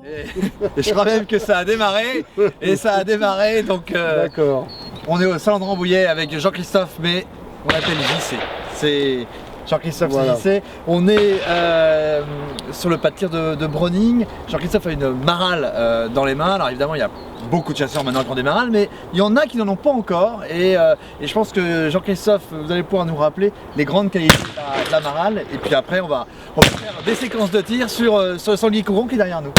Et je crois même que ça a démarré. Et ça a démarré, donc D'accord. on est au salon de Rambouillet avec Jean-Christophe, mais on l'appelle JC. C'est Jean-Christophe Voilà. JC. On est sur le pas de tir de Browning. Jean-Christophe a une marale dans les mains. Alors évidemment, il y a beaucoup de chasseurs maintenant qui ont des marales, mais il y en a qui n'en ont pas encore. Et je pense que Jean-Christophe, vous allez pouvoir nous rappeler les grandes qualités de la marale. Et puis après, on va faire des séquences de tir sur le sanglier courant qui est derrière nous.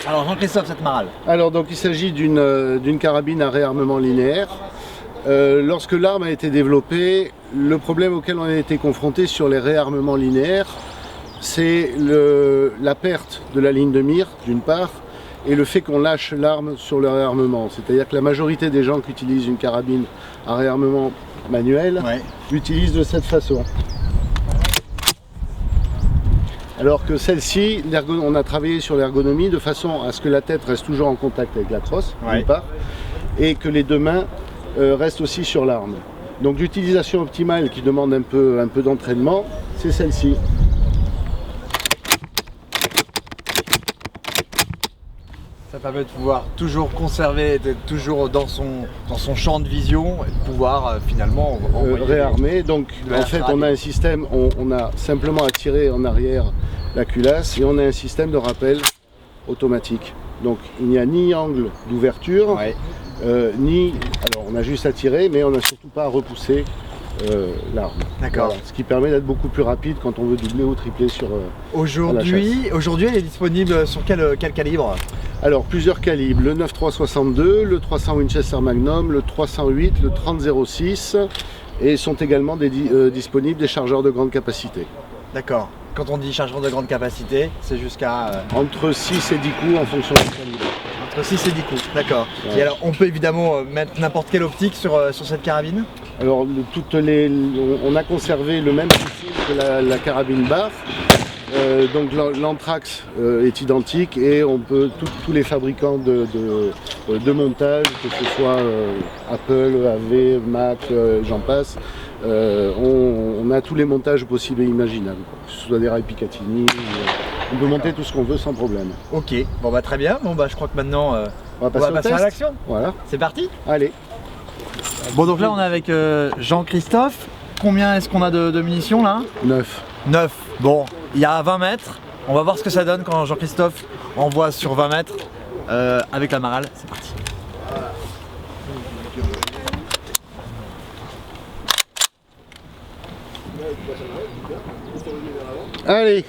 Alors Jean-Christophe, cette marale. Alors donc il s'agit d'une carabine à réarmement linéaire. Lorsque l'arme a été développée, le problème auquel on a été confronté sur les réarmements linéaires, c'est la perte de la ligne de mire, d'une part, et le fait qu'on lâche l'arme sur le réarmement. C'est-à-dire que la majorité des gens qui utilisent une carabine à réarmement manuel l'utilisent de cette façon. Alors que celle-ci, on a travaillé sur l'ergonomie de façon à ce que la tête reste toujours en contact avec la crosse, d'une part, et que les deux mains restent aussi sur l'arme. Donc l'utilisation optimale qui demande un peu d'entraînement, c'est celle-ci. Ça permet de pouvoir toujours conserver, d'être toujours dans son champ de vision et de pouvoir finalement réarmer. Donc en fait on a un système, on a simplement à tirer en arrière la culasse et on a un système de rappel automatique. Donc il n'y a ni angle d'ouverture, alors on a juste à tirer, mais on n'a surtout pas à repousser l'arme. D'accord. Voilà, ce qui permet d'être beaucoup plus rapide quand on veut doubler ou tripler sur Aujourd'hui, elle est disponible sur quel calibre? Alors plusieurs calibres, le 9.362, le 300 Winchester Magnum, le 308, le 30-06 et sont également disponibles des chargeurs de grande capacité. D'accord. Quand on dit chargeur de grande capacité, c'est jusqu'à... Entre 6 et 10 coups en fonction du calibre. Entre 6 et 10 coups, d'accord. Ouais. Et alors on peut évidemment mettre n'importe quelle optique sur cette carabine? Alors on a conservé le même système que la carabine barre. Donc l'anthrax est identique et on peut tous les fabricants de montage, que ce soit Apple, AV, Mac, j'en passe, on a tous les montages possibles et imaginables, que ce soit des rails Picatinny, on peut monter tout ce qu'on veut sans problème. Ok, bon bah très bien, bon bah je crois que maintenant on va passer à l'action. Voilà. C'est parti. Allez. Bon donc là on est avec Jean-Christophe. Combien est-ce qu'on a de munitions là? 9. 9. Bon, il y a 20 mètres. On va voir ce que ça donne quand Jean-Christophe envoie sur 20 mètres avec la marale. C'est parti. Allez.